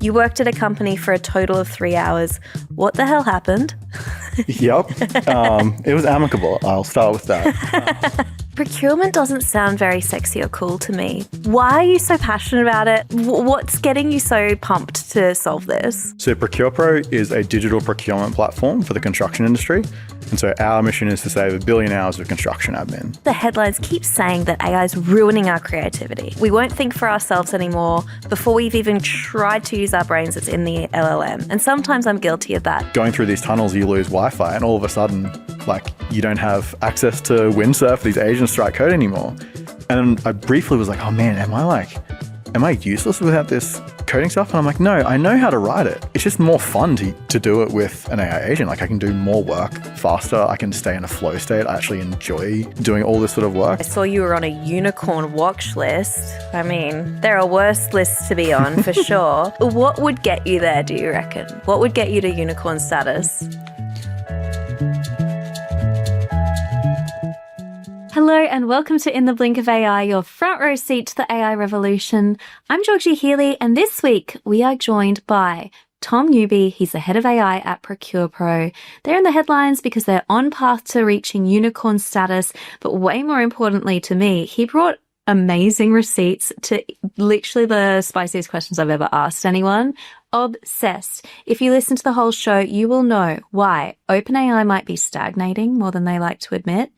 You worked at a company for a total of 3 hours. What the hell happened? Yep. It was amicable. I'll start with that. Procurement doesn't sound very sexy or cool to me. Why are you so passionate about it? What's getting you so pumped to solve this? So Procure Pro is a digital procurement platform for the construction industry. And so our mission is to save 1 billion hours of construction admin. The headlines keep saying that AI is ruining our creativity. We won't think for ourselves anymore. Before we've even tried to use our brains, it's in the LLM. And sometimes I'm guilty of that. Going through these tunnels, you lose Wi-Fi, and all of a sudden, you don't have access to windsurf these agents to write code anymore. And I briefly was like, oh man, am I useless without this coding stuff? And I'm like, no, I know how to write it. It's just more fun to do it with an AI agent. I can do more work faster. I can stay in a flow state. I actually enjoy doing all this sort of work. I saw you were on a unicorn watch list. I mean, there are worse lists to be on for sure. What would get you there, do you reckon? What would get you to unicorn status? Hello and welcome to In the Blink of AI, your front row seat to the AI revolution. I'm Georgie Healy, and this week we are joined by Tom Newby. He's the head of AI at Procure Pro. They're in the headlines because they're on path to reaching unicorn status, but way more importantly to me, he brought amazing receipts to literally the spiciest questions I've ever asked anyone. Obsessed. If you listen to the whole show, you will know why OpenAI might be stagnating more than they like to admit.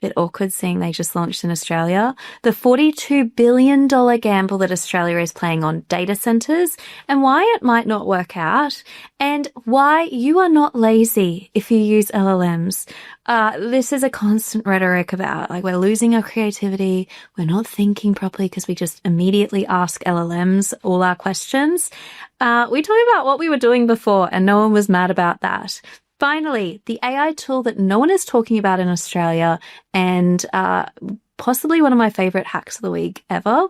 Bit awkward seeing they just launched in Australia. The $42 billion gamble that Australia is playing on data centers and why it might not work out and why you are not lazy if you use LLMs. This is a constant rhetoric about we're losing our creativity. We're not thinking properly because we just immediately ask LLMs all our questions. We talk about what we were doing before and no one was mad about that. Finally, the AI tool that no one is talking about in Australia and possibly one of my favorite hacks of the week ever.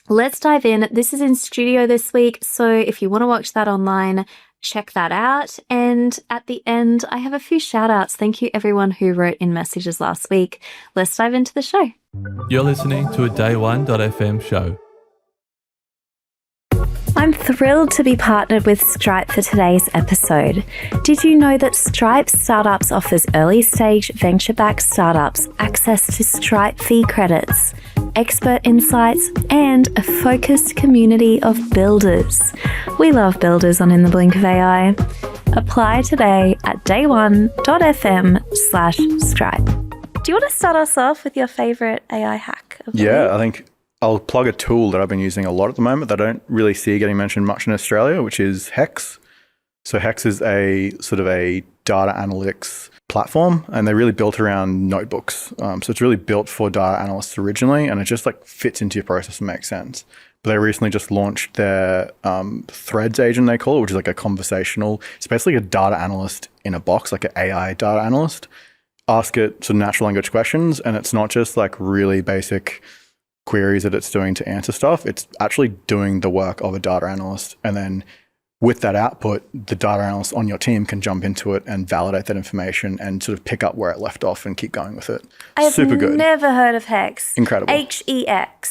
Let's dive in. This is in studio this week, so if you want to watch that online, check that out. And at the end, I have a few shout outs. Thank you everyone who wrote in messages last week. Let's dive into the show. You're listening to a Day1.fm show. I'm thrilled to be partnered with Stripe for today's episode. Did you know that Stripe Startups offers early-stage venture-backed startups access to Stripe fee credits, expert insights, and a focused community of builders? We love builders on In the Blink of AI. Apply today at day1.fm/Stripe. Do you want to start us off with your favorite AI hack of the week? I think I'll plug a tool that I've been using a lot at the moment that I don't really see getting mentioned much in Australia, which is Hex. So Hex is a sort of a data analytics platform, and they really built around notebooks. So it's really built for data analysts originally, and it just fits into your process and makes sense. But they recently just launched their Threads agent, they call it, which is a conversational, it's basically a data analyst in a box, like an AI data analyst. Ask it some natural language questions, and it's not just really basic queries that it's doing to answer stuff. It's actually doing the work of a data analyst. And then with that output, the data analyst on your team can jump into it and validate that information and sort of pick up where it left off and keep going with it. Super good. I've never heard of Hex. Incredible. Hex.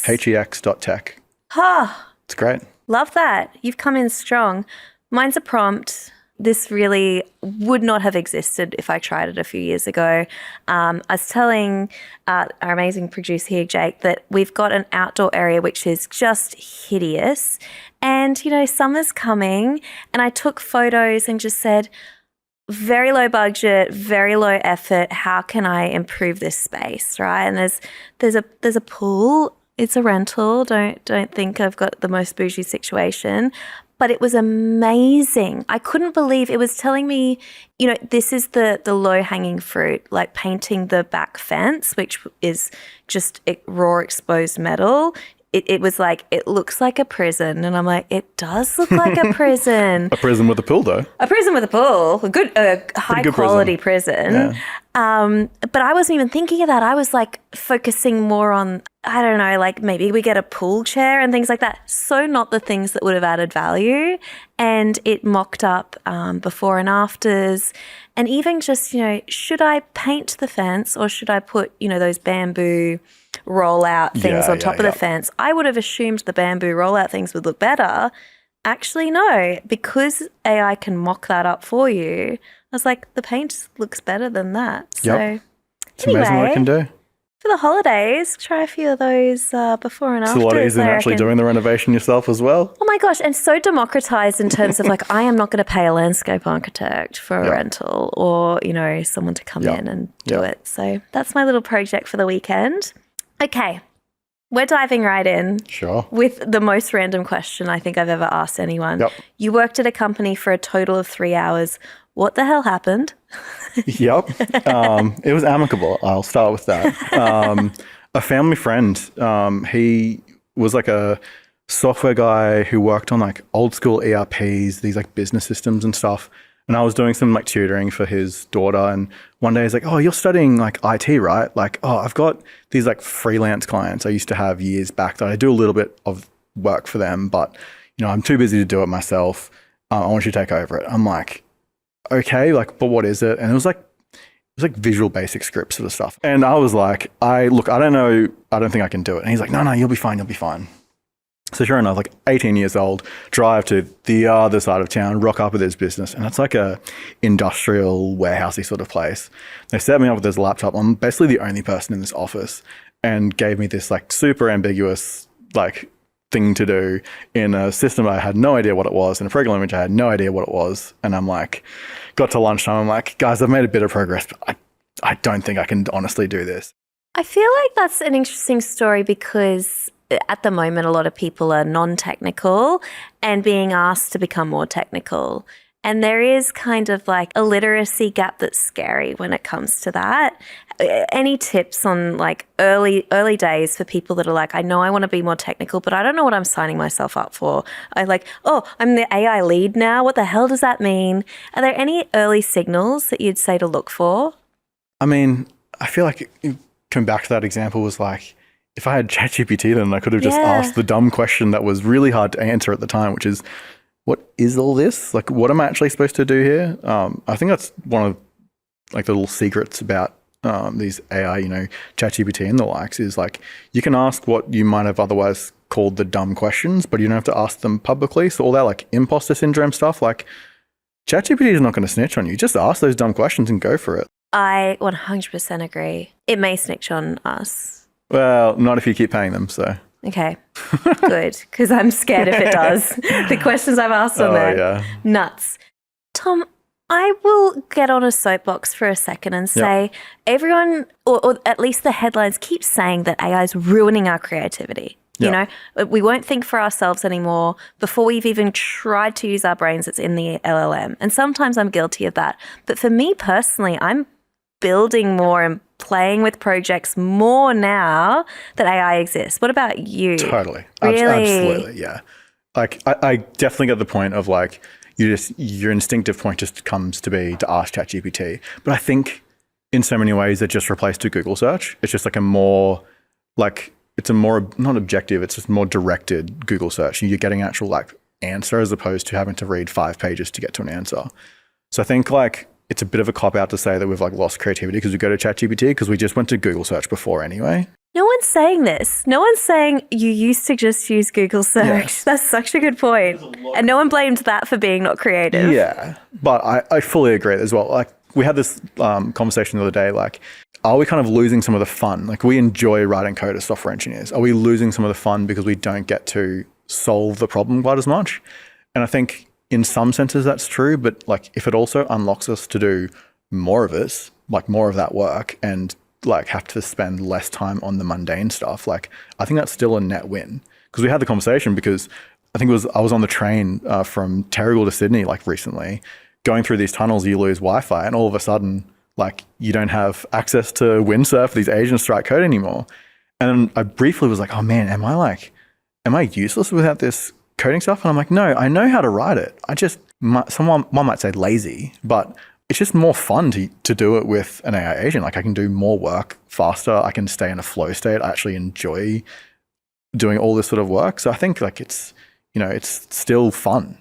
Hex.tech. It's great. Love that. You've come in strong. Mine's a prompt. This really would not have existed if I tried it a few years ago. I was telling our amazing producer here, Jake, that we've got an outdoor area which is just hideous. And, summer's coming, and I took photos and just said, very low budget, very low effort. How can I improve this space, right? And there's a pool. It's a rental. Don't think I've got the most bougie situation. But it was amazing. I couldn't believe it was telling me, this is the low-hanging fruit, like painting the back fence, which is just raw exposed metal. It was it looks like a prison. And I'm like, it does look like a prison. A prison with a pool, though. A prison with a pool. A good, high-quality prison. Yeah. But I wasn't even thinking of that. I was focusing more on, I don't know, maybe we get a pool chair and things like that. So not the things that would have added value. And it mocked up before and afters. And even just, should I paint the fence or should I put, those bamboo rollout things on top of the fence? I would have assumed the bamboo rollout things would look better. actually, no, because AI can mock that up for you. I was like, the paint looks better than that. So Yep. It's amazing what it can do. for the holidays, try a few of those before and It's after. a lot easier than actually doing the renovation yourself as well. Oh my gosh, and so democratized in terms of like, I am not going to pay a landscape architect for a rental or, someone to come in and do it. So that's my little project for the weekend. Okay, we're diving right in. Sure. With the most random question I think I've ever asked anyone. Yep. You worked at a company for a total of 3 hours. What the hell happened? Yep. It was amicable. I'll start with that. A family friend, he was like a software guy who worked on like old school ERPs, these like business systems and stuff. And I was doing some like tutoring for his daughter. And one day he's like, oh, you're studying like IT, right? Like, oh, I've got these like freelance clients I used to have years back that I do a little bit of work for them, but I'm too busy to do it myself. I want you to take over it. I'm like, okay, like, but what is it? And it was like Visual Basic script sort of stuff. And I was like, I don't know, I don't think I can do it. And he's like, no, you'll be fine. So sure enough, like 18 years old, drive to the other side of town, rock up with his business. And it's like a industrial warehousey sort of place. They set me up with this laptop. I'm basically the only person in this office and gave me this like super ambiguous like thing to do in a system I had no idea what it was, in a program language I had no idea what it was. And I'm like, got to lunchtime, I'm like, guys, I've made a bit of progress, but I don't think I can honestly do this. I feel like that's an interesting story because at the moment, a lot of people are non-technical and being asked to become more technical. And there is kind of like a literacy gap that's scary when it comes to that. Any tips on like early days for people that are like, I know I want to be more technical, but I don't know what I'm signing myself up for. I'm the AI lead now. What the hell does that mean? Are there any early signals that you'd say to look for? I mean, I feel like coming back to that example was like, if I had ChatGPT, then I could have just asked the dumb question that was really hard to answer at the time, which is, what is all this? Like, what am I actually supposed to do here? I think that's one of like the little secrets about these AI, ChatGPT and the likes is like, you can ask what you might have otherwise called the dumb questions, but you don't have to ask them publicly. So all that like imposter syndrome stuff, like ChatGPT is not going to snitch on you. Just ask those dumb questions and go for it. I 100% agree. It may snitch on us. Well, not if you keep paying them, so. Okay, good, because I'm scared if it does. The questions I've asked on there, nuts. Tom, I will get on a soapbox for a second and say everyone, or at least the headlines, keep saying that AI is ruining our creativity. We won't think for ourselves anymore. Before we've even tried to use our brains, it's in the LLM. And sometimes I'm guilty of that. But for me personally, I'm building more and playing with projects more now that AI exists. What about you? Totally. Really? Absolutely, yeah. Like, I definitely get the point of like, your instinctive point just comes to be to ask ChatGPT. But I think in so many ways it just replaced a Google search. It's just like it's a more, not objective, it's just more directed Google search. You're getting an actual like answer as opposed to having to read 5 pages to get to an answer. So I think like, it's a bit of a cop-out to say that we've like lost creativity because we go to ChatGPT because we just went to Google search before anyway. No one's saying this. No one's saying you used to just use Google search. Yes. That's such a good point. And no one blamed that for being not creative. Yeah, but I fully agree as well. Like we had this conversation the other day, like, are we kind of losing some of the fun? Like we enjoy writing code as software engineers. Are we losing some of the fun because we don't get to solve the problem quite as much? And I think in some senses that's true, but like if it also unlocks us to do more of it, like more of that work and like have to spend less time on the mundane stuff, like I think that's still a net win. Because we had the conversation because I was on the train from Terrigal to Sydney like recently, going through these tunnels, you lose Wi-Fi and all of a sudden like you don't have access to windsurf, these agents to write code anymore. And then I briefly was like, oh man, am I useless without this coding stuff? And I'm like, no, I know how to write it. One might say lazy, but it's just more fun to do it with an AI agent. Like I can do more work faster. I can stay in a flow state. I actually enjoy doing all this sort of work. So I think like it's still fun.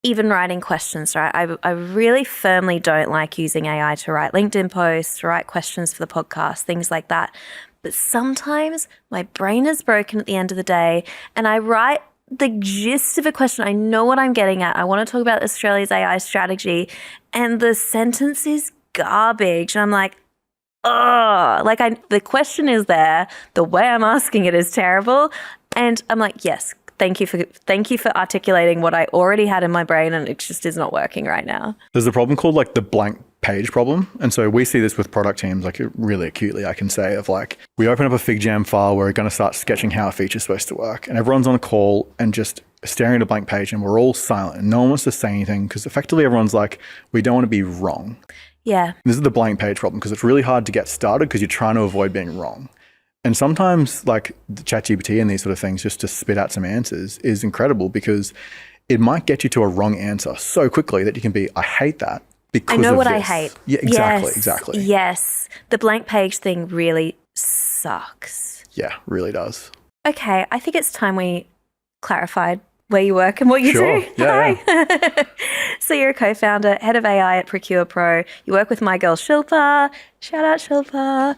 Even writing questions, right? I really firmly don't like using AI to write LinkedIn posts, to write questions for the podcast, things like that. But sometimes my brain is broken at the end of the day and I write the gist of a question. I know what I'm getting at. I want to talk about Australia's AI strategy, and the sentence is garbage. And I'm like, oh, the question is there. The way I'm asking it is terrible. And I'm like, yes, thank you for articulating what I already had in my brain, and it just is not working right now. There's a problem called like the blank page problem. And so we see this with product teams like really acutely, I can say, of like, we open up a FigJam file, we're going to start sketching how a feature's supposed to work. And everyone's on a call and just staring at a blank page, and we're all silent and no one wants to say anything because effectively everyone's like, we don't want to be wrong. Yeah. This is the blank page problem because it's really hard to get started because you're trying to avoid being wrong. And sometimes like the ChatGPT and these sort of things, just to spit out some answers is incredible because it might get you to a wrong answer so quickly that you can be, I hate that because I know of what this. I hate. Yeah, exactly. Yes. The blank page thing really sucks. Yeah, really does. Okay, I think it's time we clarified where you work and what you Sure. do. Yeah. Hi. So you're a co-founder, head of AI at Procure Pro. You work with my girl Shilpa. Shout out Shilpa.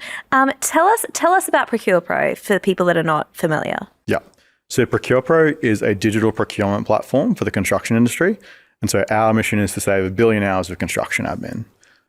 Tell us about Procure Pro for the people that are not familiar. Yeah. So Procure Pro is a digital procurement platform for the construction industry. And so our mission is to save 1 billion hours of construction admin.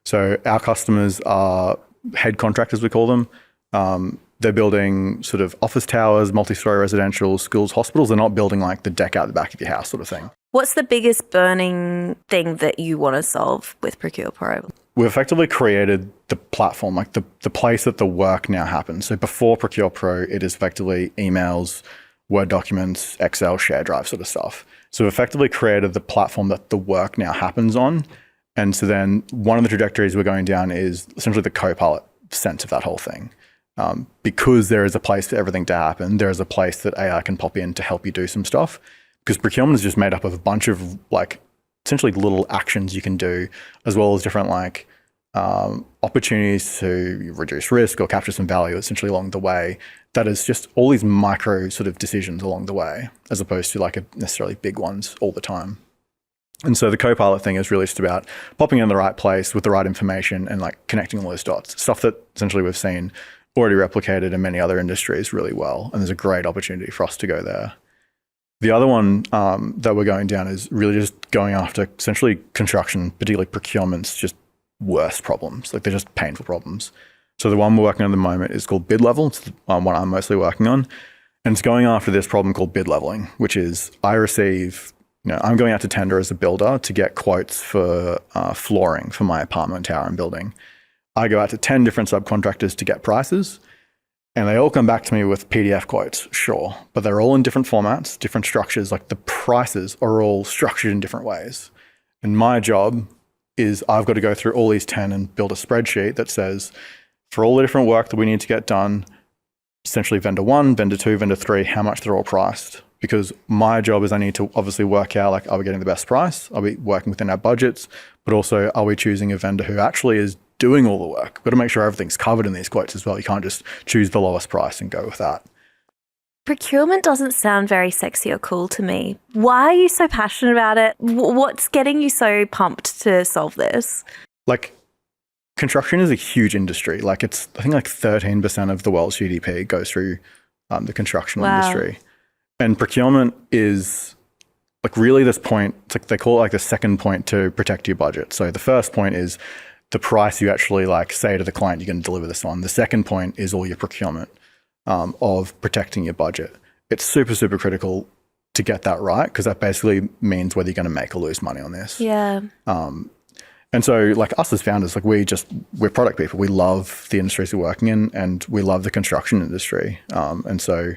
So our customers are head contractors, we call them. They're building sort of office towers, multi-story residential, schools, hospitals. They're not building like the deck out the back of your house sort of thing. What's the biggest burning thing that you want to solve with Procure Pro? We've effectively created the platform, like the place that the work now happens. So before Procure Pro, it is effectively emails, Word documents, Excel, share drive sort of stuff. So we've effectively created the platform that the work now happens on. And so then one of the trajectories we're going down is essentially the Copilot sense of that whole thing. Because there is a place for everything to happen, there is a place that AI can pop in to help you do some stuff. Because procurement is just made up of a bunch of like essentially little actions you can do, as well as different like opportunities to reduce risk or capture some value essentially along the way. That is just all these micro sort of decisions along the way, as opposed to like necessarily big ones all the time. And so the Copilot thing is really just about popping in the right place with the right information and like connecting all those dots, stuff that essentially we've seen already replicated in many other industries really well. And there's a great opportunity for us to go there. The other one that we're going down is really just going after essentially construction, particularly procurement's just worst problems. Like they're just painful problems. So the one we're working on at the moment is called bid level. It's the one I'm mostly working on. And it's going after this problem called bid leveling, which is I receive, I'm going out to tender as a builder to get quotes for flooring for my apartment tower I'm building. I go out to 10 different subcontractors to get prices, and they all come back to me with PDF quotes, sure, but they're all in different formats, different structures, like the prices are all structured in different ways. And my job is I've got to go through all these 10 and build a spreadsheet that says, for all the different work that we need to get done, essentially vendor 1, vendor 2, vendor 3, how much they're all priced. Because my job is I need to obviously work out, like, are we getting the best price? Are we working within our budgets? But also, are we choosing a vendor who actually is doing all the work? We've got to make sure everything's covered in these quotes as well. You can't just choose the lowest price and go with that. Procurement doesn't sound very sexy or cool to me. Why are you so passionate about it? What's getting you so pumped to solve this? Like, construction is a huge industry. Like, I think 13% of the world's GDP goes through the construction industry. And procurement is like really this point, it's like they call it like the second point to protect your budget. So the first point is the price you actually like say to the client you're going to deliver this on. The second point is all your procurement of protecting your budget. It's super, super critical to get that right because that basically means whether you're going to make or lose money on this. Yeah. And so like us as founders, like we're product people. We love the industries we're working in and we love the construction industry. And so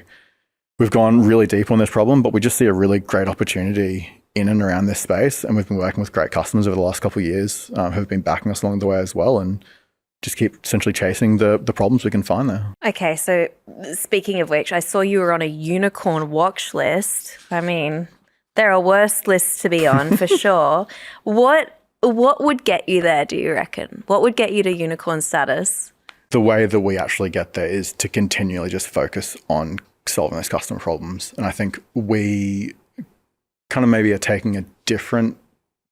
we've gone really deep on this problem, but we just see a really great opportunity in and around this space. And we've been working with great customers over the last couple of years who've been backing us along the way as well and just keep essentially chasing the problems we can find there. Okay, so speaking of which, I saw you were on a unicorn watch list. I mean, there are worse lists to be on for sure. What would get you there, do you reckon? What would get you to unicorn status? The way that we actually get there is to continually just focus on solving those customer problems. And I think we kind of maybe are taking a different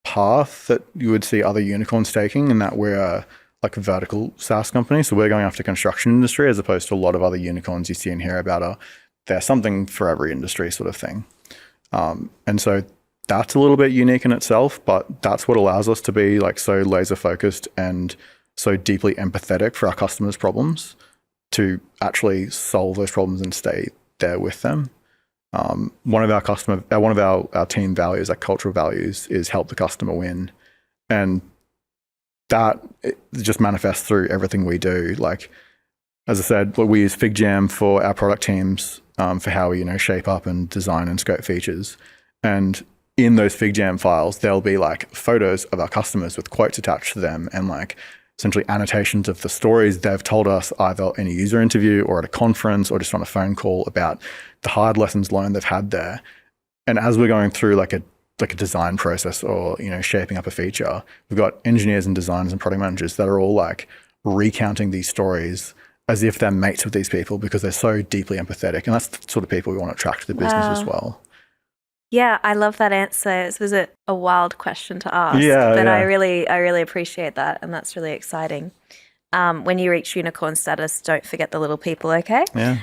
path that you would see other unicorns taking, in that we're like a vertical SaaS company. So we're going after construction industry as opposed to a lot of other unicorns you see and hear about they're something for every industry sort of thing. And so that's a little bit unique in itself, but that's what allows us to be like so laser focused and so deeply empathetic for our customers' problems to actually solve those problems and stay there with them. One of our team values, our cultural values, is help the customer win, and that it just manifests through everything we do. Like, as I said, we use FigJam for our product teams for how we shape up and design and scope features, and in those FigJam files, there'll be like photos of our customers with quotes attached to them and like essentially annotations of the stories they've told us either in a user interview or at a conference or just on a phone call about the hard lessons learned they've had there. And as we're going through like a design process or, shaping up a feature, we've got engineers and designers and product managers that are all like recounting these stories as if they're mates with these people because they're so deeply empathetic. And that's the sort of people we want to attract to the business as well. Yeah, I love that answer. It was a wild question to ask, but I really appreciate that, and that's really exciting. When you reach unicorn status, don't forget the little people, okay? Yeah.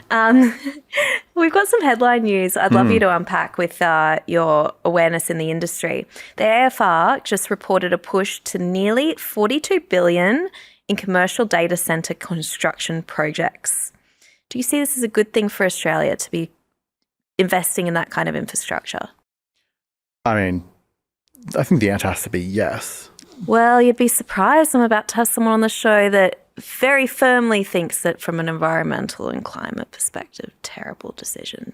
We've got some headline news I'd love you to unpack with your awareness in the industry. The AFR just reported a push to nearly $42 billion in commercial data center construction projects. Do you see this as a good thing for Australia to be investing in that kind of infrastructure? I mean, I think the answer has to be yes. Well, you'd be surprised. I'm about to have someone on the show that very firmly thinks that from an environmental and climate perspective, terrible decision.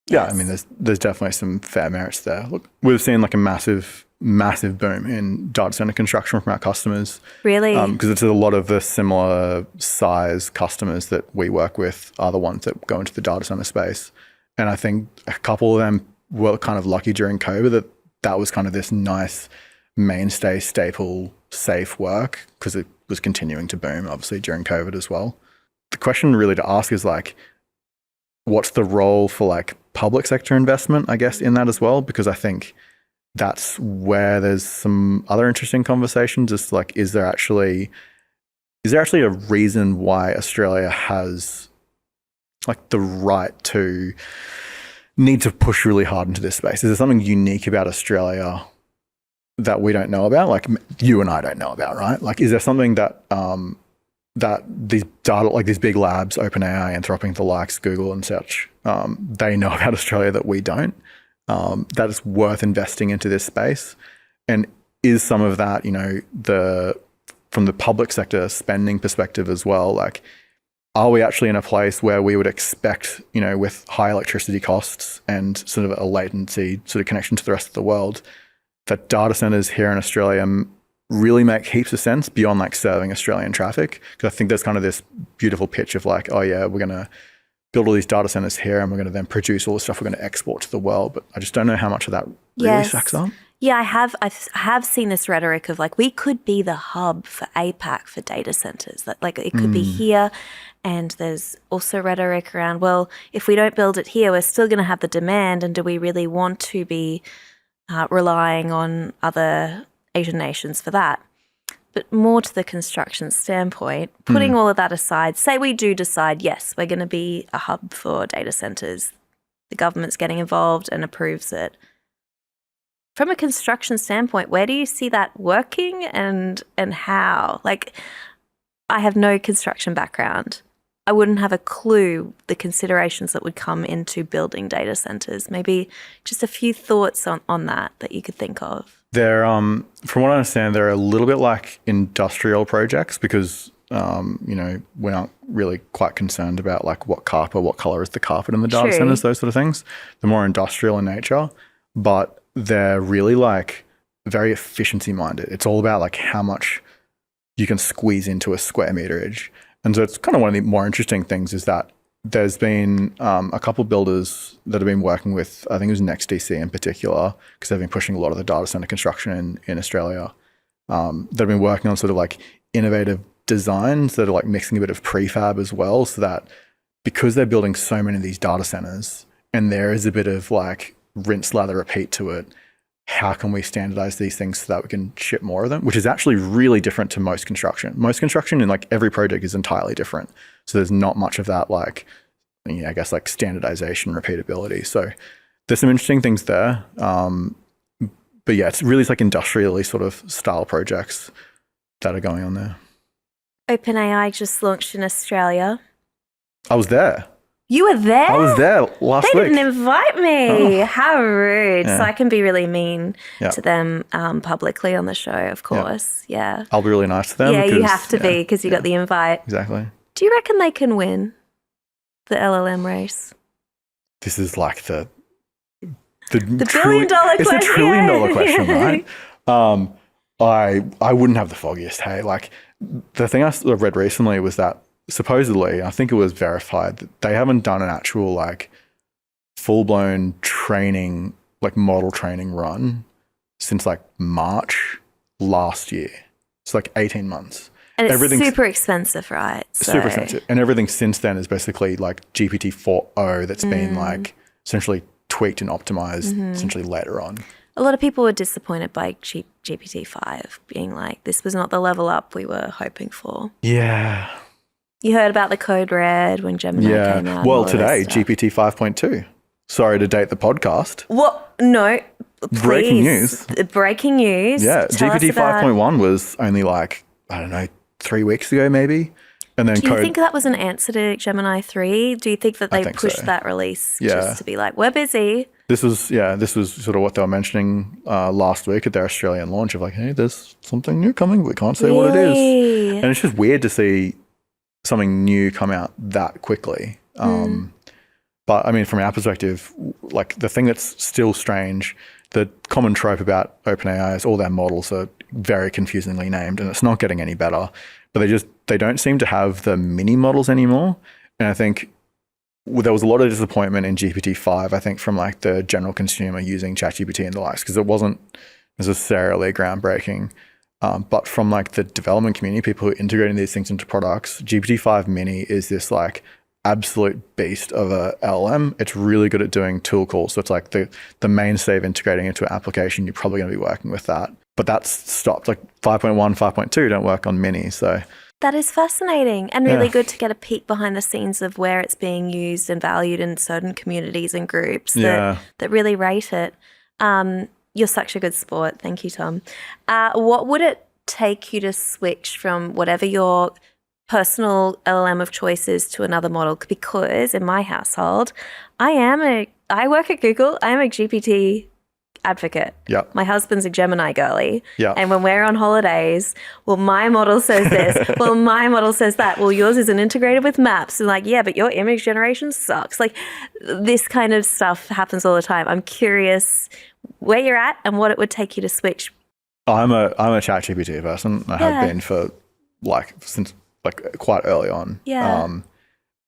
Yeah, I mean, there's definitely some fair merits there. Look, we've seen like a massive boom in data center construction from our customers. Really? Because it's a lot of the similar size customers that we work with are the ones that go into the data center space. And I think a couple of them were kind of lucky during COVID that was kind of this nice mainstay, staple, safe work because it was continuing to boom, obviously, during COVID as well. The question really to ask is like, what's the role for like public sector investment, I guess, in that as well? Because I think that's where there's some other interesting conversations. Just like, is there actually a reason why Australia has like the right to need to push really hard into this space? Is there something unique about Australia that we don't know about? Like you and I don't know about, right? Like, is there something that that these data, like these big labs, OpenAI, Anthropic, the likes, Google and such, they know about Australia that we don't? That is worth investing into this space. And is some of that, from the public sector spending perspective as well, like, are we actually in a place where we would expect, with high electricity costs and sort of a latency sort of connection to the rest of the world, that data centers here in Australia really make heaps of sense beyond like serving Australian traffic? Because I think there's kind of this beautiful pitch of like, oh yeah, we're going to build all these data centers here and we're going to then produce all the stuff we're going to export to the world. But I just don't know how much of that really stacks up. Yeah, I have seen this rhetoric of like, we could be the hub for APAC for data centers. That like it could be here. And there's also rhetoric around, well, if we don't build it here, we're still going to have the demand. And do we really want to be relying on other Asian nations for that? But more to the construction standpoint, putting all of that aside, say we do decide, yes, we're going to be a hub for data centers. The government's getting involved and approves it. From a construction standpoint, where do you see that working and how? Like, I have no construction background. I wouldn't have a clue the considerations that would come into building data centers. Maybe just a few thoughts on that you could think of. They're, from what I understand, they're a little bit like industrial projects because, we're not really quite concerned about like what color is the carpet in the data centers, those sort of things. They're more industrial in nature, but they're really like very efficiency minded. It's all about like how much you can squeeze into a square meterage. And so it's kind of one of the more interesting things is that there's been a couple of builders that have been working with, I think it was NextDC in particular, because they've been pushing a lot of the data center construction in Australia. They've been working on sort of like innovative designs that are like mixing a bit of prefab as well, so that because they're building so many of these data centers and there is a bit of like rinse, lather, repeat to it, how can we standardize these things so that we can ship more of them, which is actually really different to most construction. Most construction in like every project is entirely different. So there's not much of that like, I guess like standardization, repeatability. So there's some interesting things there. But yeah, it's really like industrially sort of style projects that are going on there. OpenAI just launched in Australia. I was there. You were there? I was there last week. They didn't invite me. Oh. How rude. Yeah. So I can be really mean Yeah. to them publicly on the show, of course. Yeah. I'll be really nice to them. Yeah, you because- have to be because you got the invite. Exactly. Do you reckon they can win the LLM race? This is like the billion-dollar It's question. a $1 trillion question, right? I wouldn't have the foggiest. Hey, like the thing I read recently was that supposedly, I think it was verified, that they haven't done an actual like full-blown training, like model training run since like March last year. It's like 18 months. And it's Everything's super expensive, right? So, super expensive. And everything since then is basically like GPT-4o that's been like essentially tweaked and optimized essentially later on. a lot of people were disappointed by GPT-5 being like, this was not the level up we were hoping for. Yeah. You heard about the code red when Gemini came out. Well, and all today, this stuff. GPT 5.2. Sorry to date the podcast. What? No. Please. Breaking news. Breaking news. Yeah. Tell us GPT about- 5.1 was only like, I don't know, 3 weeks ago maybe. And then Do you code. think that was an answer to Gemini 3? Do you think that I they think pushed so. that release Yeah. just to be like, we're busy? This was sort of what they were mentioning last week at their Australian launch of like, hey, there's something new coming. We can't say what it is. Really? And it's just weird to see something new come out that quickly. But I mean, from our perspective, like the thing that's still strange, the common trope about OpenAI is all their models are very confusingly named and it's not getting any better. But they don't seem to have the mini models anymore. And I think there was a lot of disappointment in GPT-5, I think, from like the general consumer using ChatGPT and the likes, because it wasn't necessarily groundbreaking. But from like the development community, people who are integrating these things into products, GPT-5 Mini is this like absolute beast of a LLM. It's really good at doing tool calls. So it's like the mainstay of integrating into an application, you're probably going to be working with that. But that's stopped. Like 5.1, 5.2 don't work on Mini. So That is fascinating and really Yeah. good to get a peek behind the scenes of where it's being used and valued in certain communities and groups that really rate it. You're such a good sport. Thank you, Tom. What would it take you to switch from whatever your personal LLM of choice is to another model? Because in my household, I work at Google. I am a GPT advocate. Yep. My husband's a Gemini girly. Yeah. And when we're on holidays, well, my model says this. Well, my model says that. Well, yours isn't integrated with maps. And like, yeah, but your image generation sucks. Like this kind of stuff happens all the time. I'm curious where you're at and what it would take you to switch. I'm a ChatGPT person. I have been for since quite early on. Yeah.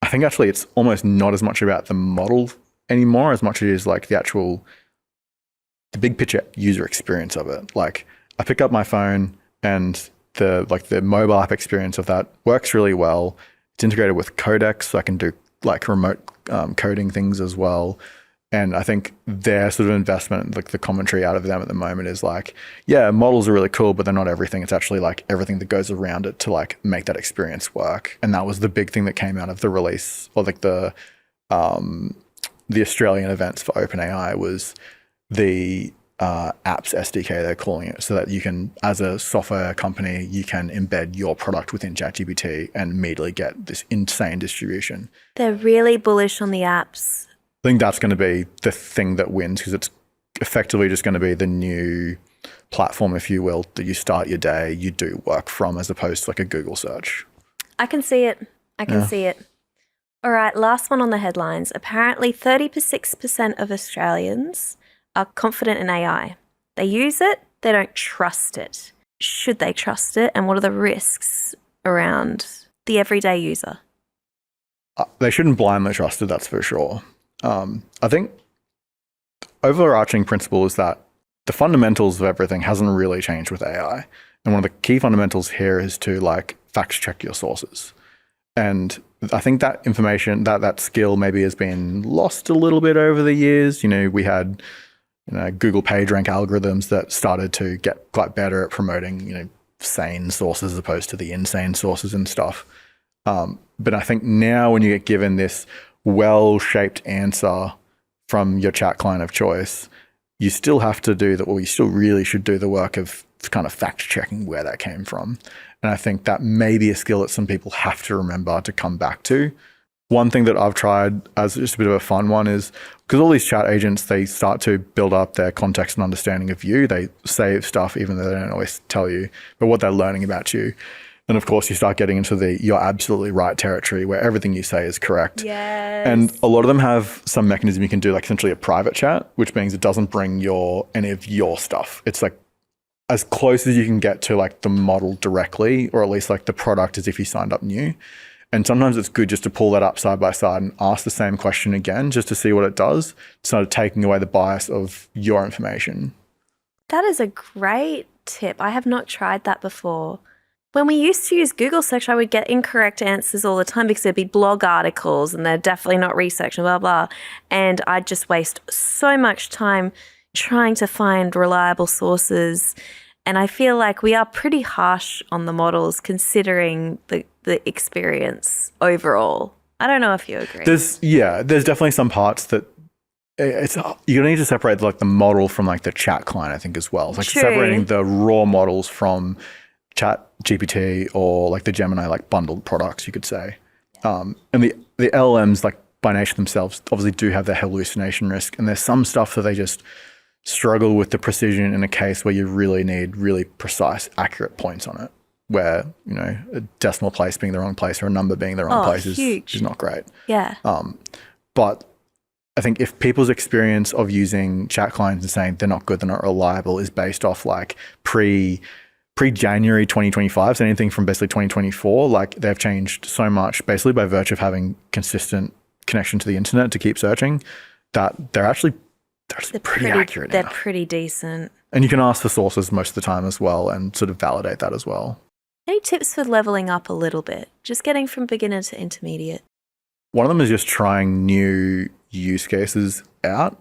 I think actually it's almost not as much about the model anymore as much as it is like the big picture user experience of it. Like I pick up my phone and the mobile app experience of that works really well. It's integrated with codecs, so I can do like remote coding things as well. And I think their sort of investment, like the commentary out of them at the moment is like, yeah, models are really cool, but they're not everything. It's actually like everything that goes around it to like make that experience work. And that was the big thing that came out of the release or like the Australian events for OpenAI was the apps SDK, they're calling it, so that you can, as a software company, you can embed your product within ChatGPT and immediately get this insane distribution. They're really bullish on the apps. I think that's going to be the thing that wins because it's effectively just going to be the new platform, if you will, that you start your day, you do work from as opposed to like a Google search. I can see it. I can see it. All right, last one on the headlines. Apparently 36% of Australians are confident in AI. They use it, they don't trust it. Should they trust it? And what are the risks around the everyday user? They shouldn't blindly trust it, that's for sure. I think overarching principle is that the fundamentals of everything hasn't really changed with AI. And one of the key fundamentals here is to like fact check your sources. And I think that information, that skill maybe has been lost a little bit over the years. You know, we had Google PageRank algorithms that started to get quite better at promoting, sane sources as opposed to the insane sources and stuff. But I think now when you get given this well-shaped answer from your chat client of choice, you still have to do you still really should do the work of kind of fact checking where that came from. And I think that may be a skill that some people have to remember to come back to. One thing that I've tried as just a bit of a fun one is because all these chat agents, they start to build up their context and understanding of you. They save stuff even though they don't always tell you, but what they're learning about you. And of course, you start getting into the you're absolutely right territory where everything you say is correct. Yes. And a lot of them have some mechanism you can do, like essentially a private chat, which means it doesn't bring any of your stuff. It's like as close as you can get to like the model directly, or at least like the product as if you signed up new. And sometimes it's good just to pull that up side by side and ask the same question again, just to see what it does, sort of taking away the bias of your information. That is a great tip. I have not tried that before. When we used to use Google search, I would get incorrect answers all the time because there'd be blog articles and they're definitely not research and blah, blah. And I'd just waste so much time trying to find reliable sources. And I feel like we are pretty harsh on the models considering the experience overall. I don't know if you agree. There's definitely some parts that you're gonna need to separate like the model from like the chat client, I think, as well. It's like True. separating the raw models from Chat GPT or like the Gemini like bundled products, you could say. And the LLMs, like by nature themselves, obviously do have their hallucination risk. And there's some stuff that they just struggle with the precision in a case where you really need really precise, accurate points on it, where, you know, a decimal place being the wrong place or a number being the wrong place is not great. Yeah. But I think if people's experience of using chat clients and saying they're not good, they're not reliable is based off like pre-January 2025, so anything from basically 2024, like they've changed so much basically by virtue of having consistent connection to the internet to keep searching, that they're pretty accurate now. They're pretty decent. And you can ask for sources most of the time as well and sort of validate that as well. Any tips for leveling up a little bit? Just getting from beginner to intermediate. One of them is just trying new use cases out,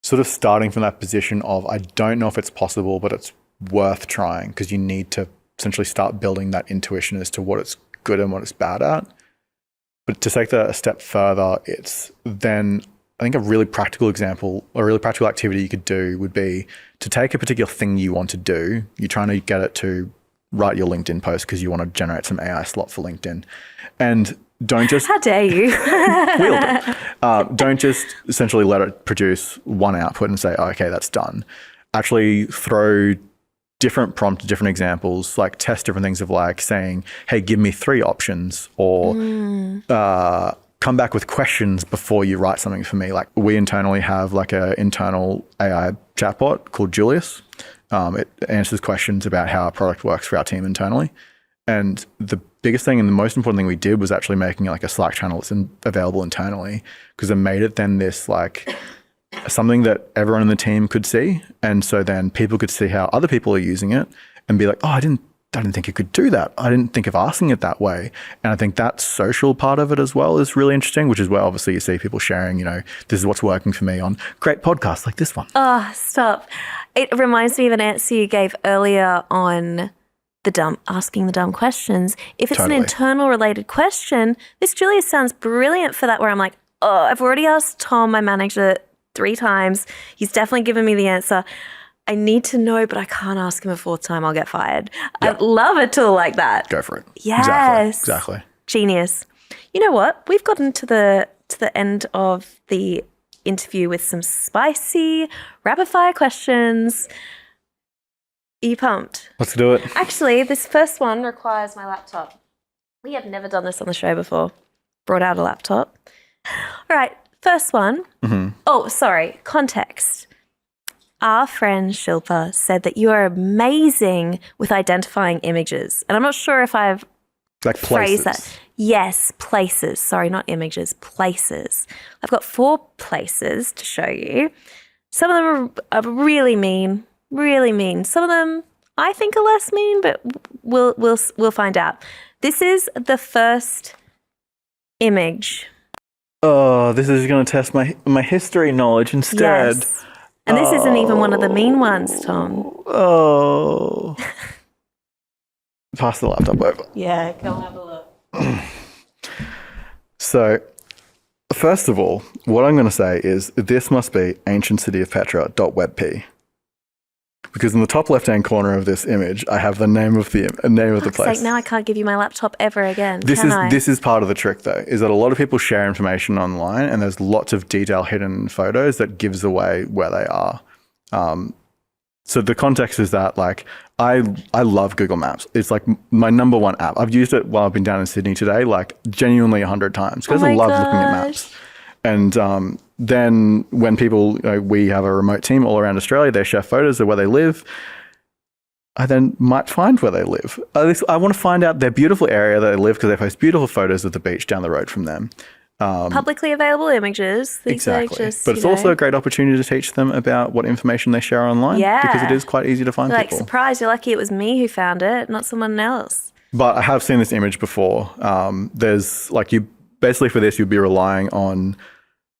sort of starting from that position of I don't know if it's possible, but it's worth trying, because you need to essentially start building that intuition as to what it's good and what it's bad at. But to take that a step further, it's then I think a really practical example or a really practical activity you could do would be to take a particular thing you want to do. You're trying to get it to write your LinkedIn post because you want to generate some AI slot for LinkedIn. And don't just... How dare you? Wield it. Don't just essentially let it produce one output and say, oh, okay, that's done. Actually throw different prompts, different examples, like test different things of like saying, hey, give me 3 options, or come back with questions before you write something for me. Like we internally have like an internal AI chatbot called Julius. It answers questions about how our product works for our team internally. And the biggest thing and the most important thing we did was actually making it like a Slack channel that's available internally, because it made it then this like something that everyone in the team could see. And so then people could see how other people are using it and be like, oh, I didn't think you could do that. I didn't think of asking it that way. And I think that social part of it as well is really interesting, which is where obviously you see people sharing, you know, this is what's working for me on great podcasts like this one. Oh, stop. It reminds me of an answer you gave earlier on asking the dumb questions. If it's an internal related question, this Julia sounds brilliant for that, where I'm like, oh, I've already asked Tom, my manager, 3 times. He's definitely given me the answer. I need to know, but I can't ask him a 4th time. I'll get fired. Yep. I love a tool like that. Go for it. Yes. Exactly. Genius. You know what? We've gotten to the end of the interview with some spicy rapid fire questions. Are you pumped? Let's do it. Actually, this first one requires my laptop. We have never done this on the show before. Brought out a laptop. All right, first one. Mm-hmm. Oh, sorry, context. Our friend Shilpa said that you are amazing with identifying images. And I'm not sure if I've phrased that. Yes, places. Sorry, not images, places. I've got 4 places to show you. Some of them are really mean. Really mean. Some of them I think are less mean, but we'll find out. This is the first image. Oh, this is going to test my history knowledge instead. Yes. And this isn't even one of the mean ones, Tom. Oh. Pass the laptop over. Yeah, come have a look. So, first of all, what I'm going to say is this must be ancient city of Petra.webp. Because in the top left-hand corner of this image, I have the name of the place. Sake, now I can't give you my laptop ever again. This is part of the trick, though, is that a lot of people share information online, and there's lots of detail hidden in photos that gives away where they are. So the context is that, like, I love Google Maps. It's like my number one app. I've used it while I've been down in Sydney today, like genuinely 100 times because I love looking at maps. And then when people, we have a remote team all around Australia, they share photos of where they live. I then might find where they live. I want to find out their beautiful area that they live because they post beautiful photos of the beach down the road from them. Publicly available images. Exactly. But it's also a great opportunity to teach them about what information they share online. Yeah. Because it is quite easy to find people. Like, surprise, you're lucky it was me who found it, not someone else. But I have seen this image before. There's like basically for this, you'd be relying on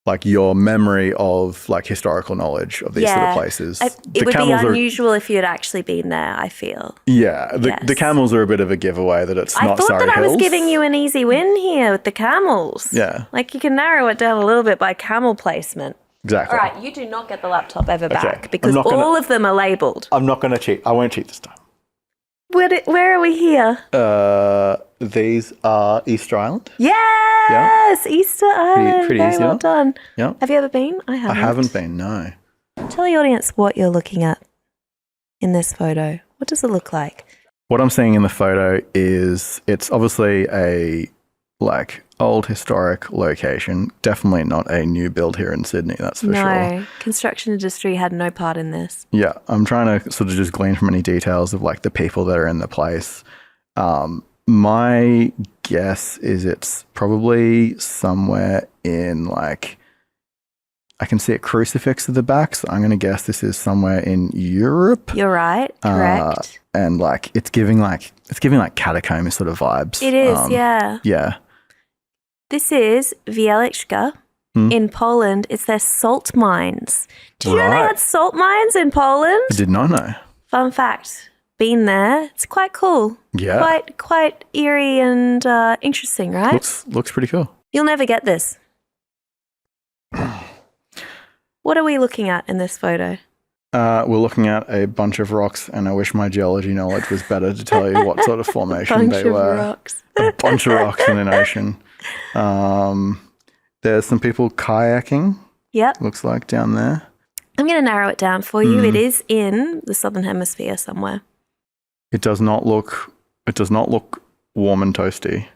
like your memory of like historical knowledge of these sort of places. It would be unusual if you had actually been there, I feel. Yeah. The camels are a bit of a giveaway that it's not Surrey Hills. I thought that I was giving you an easy win here with the camels. Yeah. Like you can narrow it down a little bit by camel placement. Exactly. All right, you do not get the laptop ever back because all of them are labelled. I'm not going to cheat. I won't cheat this time. Where are we here? These are Easter Island. Yes, yeah. Easter Island. Pretty Very easy, well done. Yeah. Have you ever been? I haven't. I haven't been, no. Tell the audience what you're looking at in this photo. What does it look like? What I'm seeing in the photo is it's obviously a like old historic location. Definitely not a new build here in Sydney, that's for sure. No, construction industry had no part in this. Yeah, I'm trying to sort of just glean from any details of like the people that are in the place. My guess is it's probably somewhere in like, I can see a crucifix at the back, so I'm going to guess this is somewhere in Europe. You're right, correct. And like it's giving like catacomb sort of vibes. It is, yeah. Yeah. This is Wieliczka in Poland. It's their salt mines. Did you know they had salt mines in Poland? I did not know. Fun fact. Been there. It's quite cool. Yeah. Quite eerie and interesting, right? Looks pretty cool. You'll never get this. What are we looking at in this photo? We're looking at a bunch of rocks, and I wish my geology knowledge was better to tell you what sort of formation they were. A bunch of rocks in an ocean. There's some people kayaking. Yep. Looks like down there. I'm going to narrow it down for you. It is in the Southern Hemisphere somewhere. It does not look warm and toasty.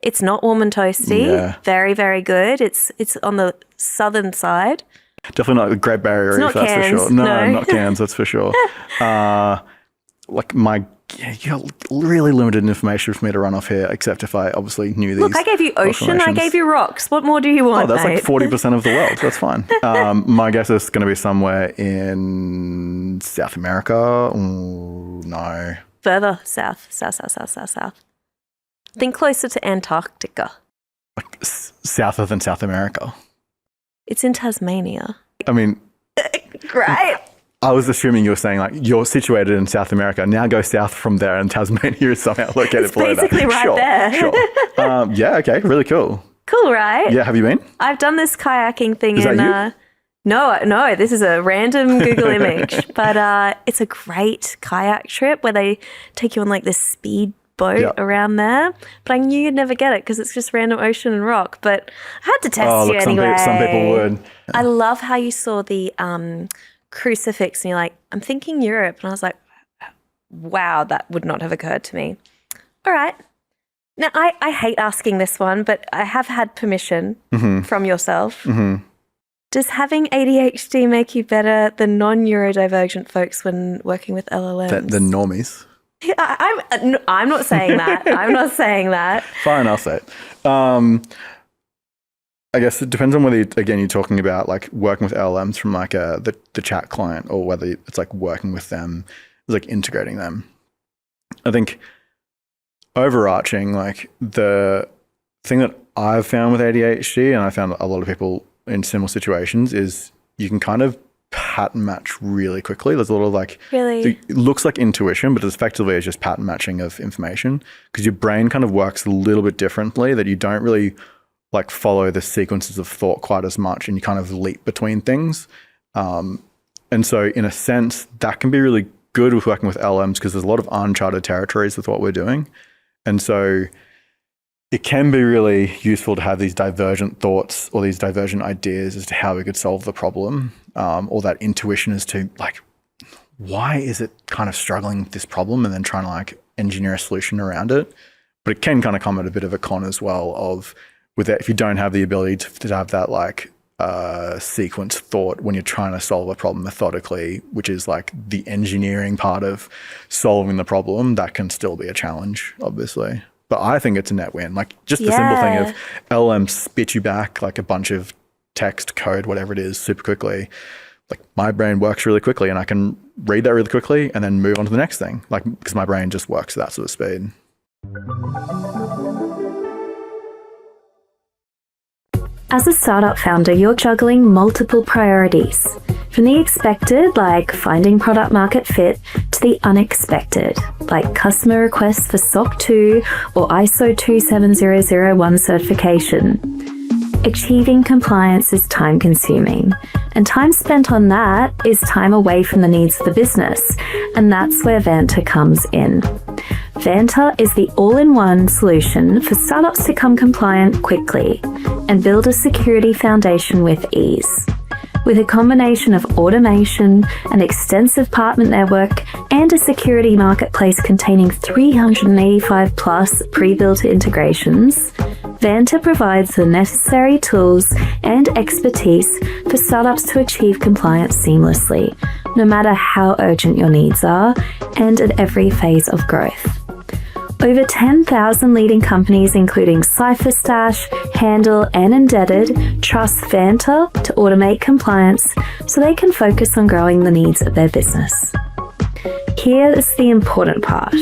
It's not warm and toasty. Yeah. Very, very good. It's on the southern side. Definitely not the Great Barrier Reef, that's for sure. No, not Cairns, that's for sure. You got really limited information for me to run off here, except if I obviously knew these. Look, I gave you ocean, I gave you rocks. What more do you want, that's mate? Like 40% of the world. That's fine. My guess is going to be somewhere in South America. Ooh, no. Further south. Think closer to Antarctica. Like souther than South America. It's in Tasmania. I mean... Great. I was assuming you were saying like you're situated in South America. Now go south from there, and Tasmania is somehow located below that. Basically right there. Sure. Yeah. Okay. Really cool. Cool, right? Yeah. Have you been? I've done this kayaking thing is that you? No. This is a random Google image, but it's a great kayak trip where they take you on like this speed boat around there. But I knew you'd never get it because it's just random ocean and rock. But I had to test you anyway. Some people would. I love how you saw the crucifix and you're like, I'm thinking Europe. And I was like, wow, that would not have occurred to me. All right. Now, I hate asking this one, but I have had permission from yourself. Mm-hmm. Does having ADHD make you better than non-neurodivergent folks when working with LLMs? The normies. I'm not saying that. I'm not saying that. Fine, I'll say it. I guess it depends on whether, you're talking about like working with LLMs from like the chat client or whether it's like working with them, like integrating them. I think overarching, like the thing that I've found with ADHD, and I found a lot of people in similar situations, is you can kind of pattern match really quickly. There's a lot of like, it looks like intuition, but it's effectively just pattern matching of information because your brain kind of works a little bit differently, that you don't really like follow the sequences of thought quite as much, and you kind of leap between things. And so in a sense, that can be really good with working with LLMs because there's a lot of uncharted territories with what we're doing. And so it can be really useful to have these divergent thoughts or these divergent ideas as to how we could solve the problem, or that intuition as to like, why is it kind of struggling with this problem, and then trying to like engineer a solution around it. But it can kind of come at a bit of a con as well of with that, if you don't have the ability to have that like sequence thought when you're trying to solve a problem methodically, which is like the engineering part of solving the problem, that can still be a challenge, obviously. But I think it's a net win. Like just the simple thing of LLM spit you back like a bunch of text, code, whatever it is, super quickly. Like my brain works really quickly, and I can read that really quickly and then move on to the next thing. Like because my brain just works at that sort of speed. As a startup founder, you're juggling multiple priorities. From the expected, like finding product market fit, to the unexpected, like customer requests for SOC 2 or ISO 27001 certification. Achieving compliance is time consuming, and time spent on that is time away from the needs of the business, and that's where Vanta comes in. Vanta is the all-in-one solution for startups to become compliant quickly and build a security foundation with ease. With a combination of automation, an extensive partner network, and a security marketplace containing 385 plus pre-built integrations, Vanta provides the necessary tools and expertise for startups to achieve compliance seamlessly, no matter how urgent your needs are, and at every phase of growth. Over 10,000 leading companies, including CipherStash, Handle, and Indebted, trust Vanta to automate compliance so they can focus on growing the needs of their business. Here is the important part.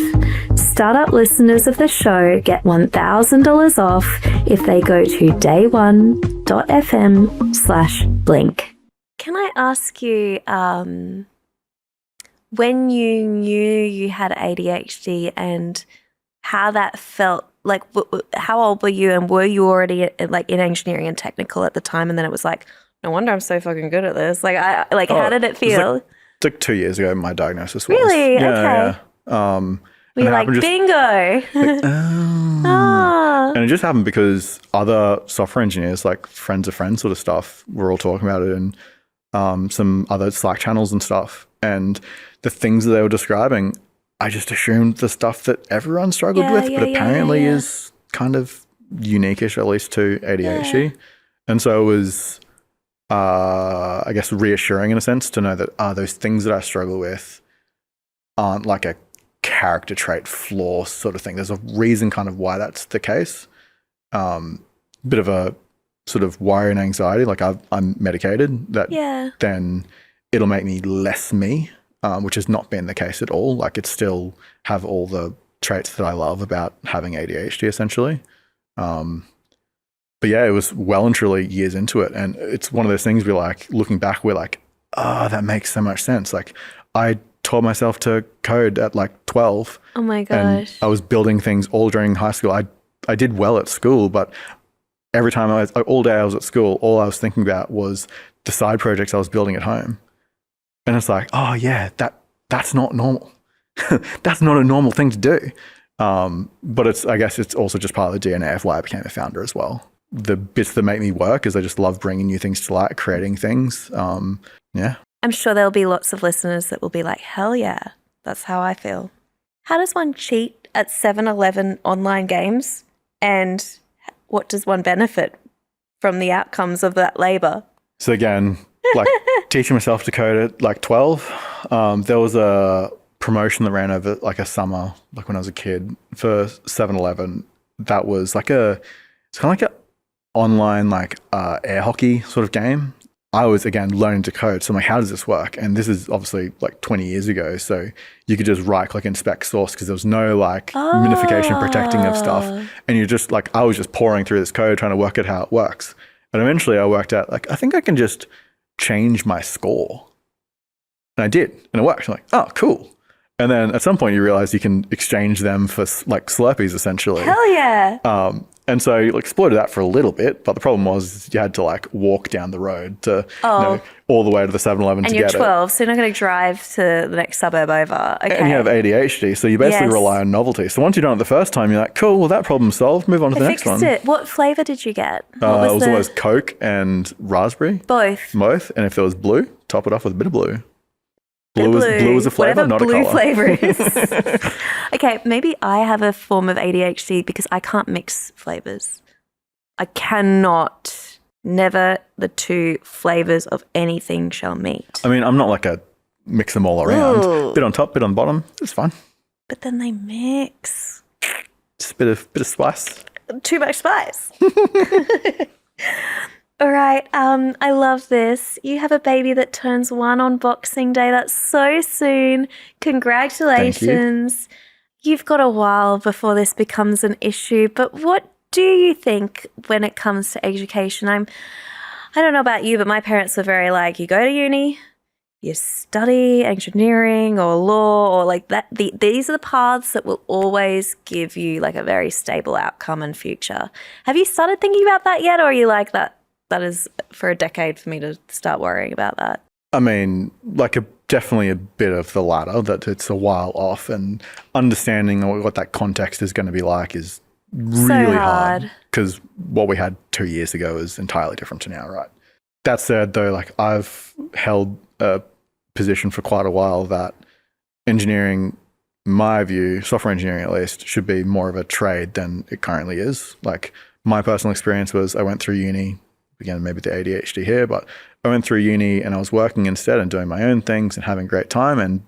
Startup listeners of the show get $1,000 off if they go to day1.fm/blink. Can I ask you, when you knew you had ADHD and how that felt, like how old were you, and were you already like in engineering and technical at the time, and then it was like, no wonder I'm so fucking good at this. Like, how did it feel? It's like 2 years ago my diagnosis was. Really? Yeah, okay. yeah. Were you like, bingo? And it just happened because other software engineers, like friends of friends sort of stuff, were all talking about it in some other Slack channels and stuff. And the things that they were describing, I just assumed the stuff that everyone struggled with, but apparently is kind of unique-ish, at least to ADHD. Yeah. And so it was, I guess, reassuring in a sense to know that those things that I struggle with aren't like a character trait flaw sort of thing. There's a reason kind of why that's the case. Bit of a sort of worry and anxiety, like I'm medicated, that then it'll make me less me. Which has not been the case at all. Like it still have all the traits that I love about having ADHD essentially. But yeah, it was well and truly years into it. And it's one of those things we're like, looking back, we're like, that makes so much sense. Like I taught myself to code at like 12. Oh my gosh. And I was building things all during high school. I did well at school, but every time all day I was at school, all I was thinking about was the side projects I was building at home. And it's like, oh yeah, that's not normal. That's not a normal thing to do. But I guess it's also just part of the DNA of why I became a founder as well. The bits that make me work is I just love bringing new things to light, creating things. Yeah. I'm sure there'll be lots of listeners that will be like, hell yeah, that's how I feel. How does one cheat at 7-Eleven online games? And what does one benefit from the outcomes of that labor? So again, like teaching myself to code at like 12. There was a promotion that ran over like a summer, like when I was a kid, for 7-Eleven. That was like it's kind of like an online like air hockey sort of game. I was again learning to code. So I'm like, how does this work? And this is obviously like 20 years ago. So you could just right click inspect source because there was no like minification protecting of stuff. And you're just like, I was just pouring through this code trying to work out how it works. And eventually I worked out like, I think I can just change my score. And I did, and it worked. I'm like, oh, cool. And then at some point you realize you can exchange them for like Slurpees essentially. Hell yeah. And so you exploited that for a little bit, but the problem was you had to like walk down the road to all the way to the 7-Eleven to get it. And you're 12, so you're not going to drive to the next suburb over. Okay. And you have ADHD, so you basically rely on novelty. So once you've done it the first time, you're like, cool, well, that problem's solved. Move on to the next one. It. What flavour did you get? It was always Coke and raspberry. Both. And if there was blue, top it off with a bit of blue. Blue was a flavour, not a colour. Whatever blue flavour is. Okay, maybe I have a form of ADHD because I can't mix flavours. I cannot, never the two flavours of anything shall meet. I mean, I'm not like a mix them all around. Ooh. Bit on top, bit on bottom. It's fine. But then they mix. Just a bit of spice. Too much spice. All right, I love this. You have a baby that turns 1 on Boxing Day. That's so soon. Congratulations. You've got a while before this becomes an issue, but what do you think when it comes to education? I don't know about you, but my parents were very like, you go to uni, you study engineering or law or like that. These are the paths that will always give you like a very stable outcome and future. Have you started thinking about that yet, or are you like that? That is for a decade for me to start worrying about that. I mean, like definitely a bit of the latter, that it's a while off, and understanding what that context is going to be like is really hard. Because what we had 2 years ago is entirely different to now, right? That said, though, like I've held a position for quite a while that engineering, in my view, software engineering at least, should be more of a trade than it currently is. Like my personal experience was I went through uni. Again, maybe the ADHD here, but I went through uni and I was working instead and doing my own things and having a great time, and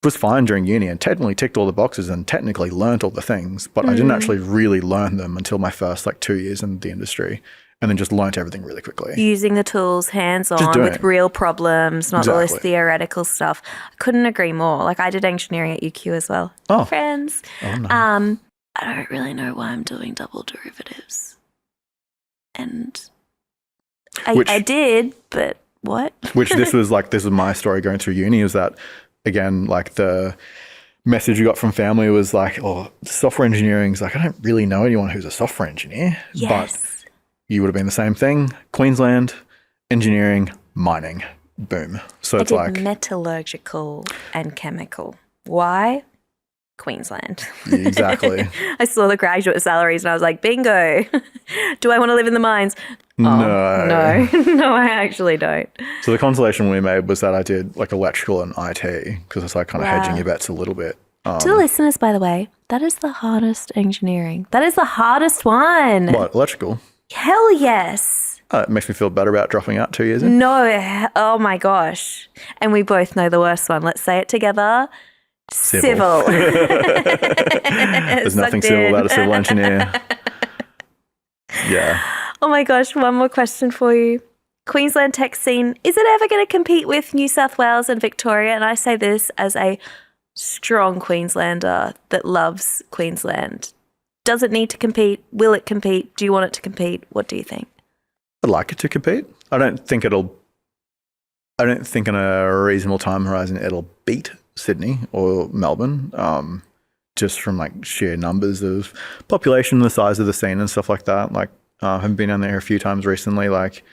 was fine during uni and technically ticked all the boxes and technically learnt all the things, but I didn't actually really learn them until my first like 2 years in the industry, and then just learnt everything really quickly. Using the tools hands-on with real problems, not all this theoretical stuff. I couldn't agree more. Like I did engineering at UQ as well. Oh. Friends. Oh, no. I don't really know why I'm doing double derivatives. And I did, but what? This was my story going through uni, is that, again, like the message you got from family was like, oh, software engineering is like, I don't really know anyone who's a software engineer. Yes. But you would have been the same thing. Queensland, engineering, mining, boom. So it's like metallurgical and chemical. Why? Queensland. Exactly. I saw the graduate salaries and I was like, bingo. Do I want to live in the mines? No, I actually don't. So the consolation we made was that I did like electrical and IT, because it's like kind of hedging your bets a little bit. To the listeners, by the way, that is the hardest engineering. That is the hardest one. What, electrical? Hell yes. It makes me feel better about dropping out 2 years in. No, oh my gosh. And we both know the worst one. Let's say it together. Civil. There's nothing civil about a civil engineer. Yeah. Oh my gosh, one more question for you. Queensland tech scene, is it ever going to compete with New South Wales and Victoria? And I say this as a strong Queenslander that loves Queensland. Does it need to compete? Will it compete? Do you want it to compete? What do you think? I'd like it to compete. I don't think in a reasonable time horizon it'll beat Sydney or Melbourne, just from like sheer numbers of population, the size of the scene and stuff like that. Like I've been down there a few times recently. Like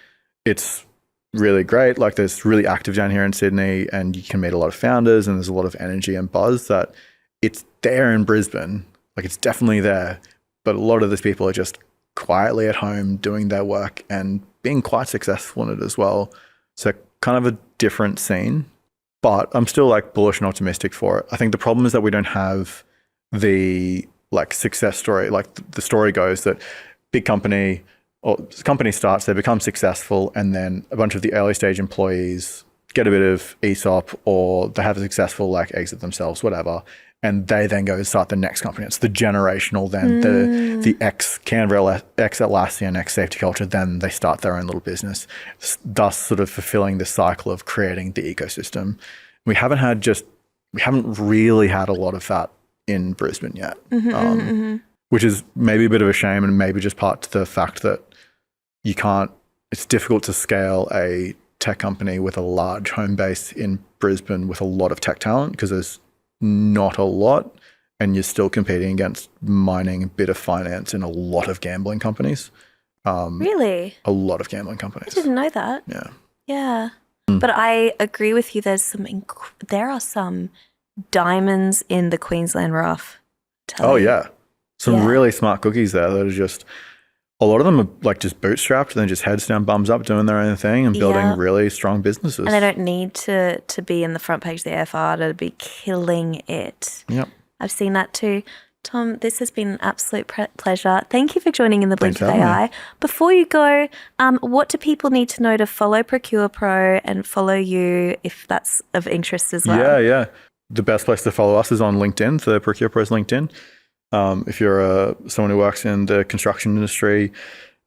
it's really great. Like there's really active down here in Sydney, and you can meet a lot of founders, and there's a lot of energy and buzz that it's there in Brisbane. Like it's definitely there, but a lot of these people are just quietly at home doing their work and being quite successful in it as well. So kind of a different scene. But I'm still like bullish and optimistic for it. I think the problem is that we don't have the like success story. Like the story goes that big company or company starts, they become successful, and then a bunch of the early stage employees get a bit of ESOP, or they have a successful like exit themselves, whatever. And they then go start the next company. It's the generational then, the ex-Canberra, ex-Atlassian, ex-Safety Culture, then they start their own little business, thus sort of fulfilling the cycle of creating the ecosystem. We haven't really had a lot of that in Brisbane yet, which is maybe a bit of a shame, and maybe just part to the fact that it's difficult to scale a tech company with a large home base in Brisbane with a lot of tech talent, because there's not a lot. and you're still competing against mining and bit of finance in a lot of gambling companies. Really? A lot of gambling companies. I didn't know that. Yeah. Yeah. But I agree with you. There are some diamonds in the Queensland rough. Oh, yeah. Some really smart cookies there that are just, a lot of them are like just bootstrapped and then just heads down, bums up, doing their own thing and building really strong businesses. And they don't need to be in the front page of the AFR to be killing it. Yep. I've seen that too. Tom, this has been an absolute pleasure. Thank you for joining in the Blink of AI. Before you go, what do people need to know to follow Procure Pro and follow you if that's of interest as well? Yeah. The best place to follow us is on LinkedIn, the Procure Pro's LinkedIn. If you're someone who works in the construction industry,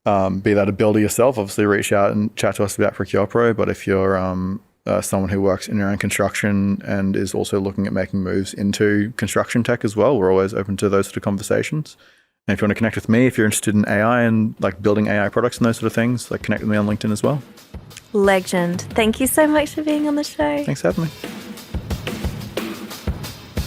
be that a builder yourself, obviously reach out and chat to us about Procure Pro. But if you're someone who works in around construction and is also looking at making moves into construction tech as well, we're always open to those sort of conversations. And if you want to connect with me, if you're interested in AI and like building AI products and those sort of things, like connect with me on LinkedIn as well. Legend. Thank you so much for being on the show. Thanks for having me.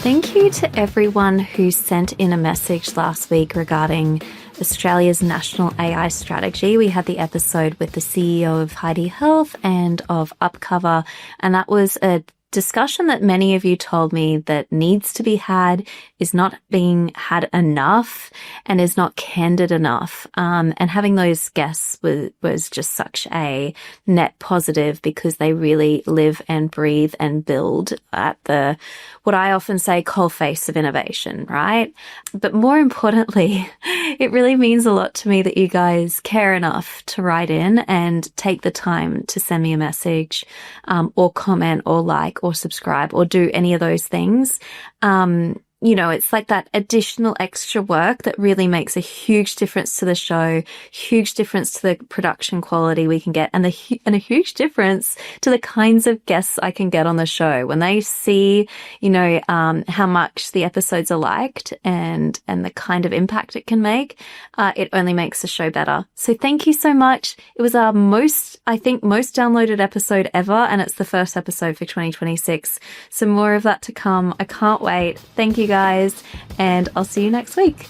Thank you to everyone who sent in a message last week regarding Australia's national AI strategy. We had the episode with the CEO of Heidi Health and of Upcover, and that was a discussion that many of you told me that needs to be had, is not being had enough, and is not candid enough. And having those guests was just such a net positive because they really live and breathe and build at the, what I often say, coalface of innovation, right? But more importantly, it really means a lot to me that you guys care enough to write in and take the time to send me a message, or comment or like or subscribe or do any of those things. You know, it's like that additional extra work that really makes a huge difference to the show, huge difference to the production quality we can get, and a huge difference to the kinds of guests I can get on the show when they see, you know, how much the episodes are liked and the kind of impact it can make. It only makes the show better. So thank you so much. It was our most downloaded episode ever, and it's the first episode for 2026. So more of that to come. I can't wait. Thank you guys, and I'll see you next week.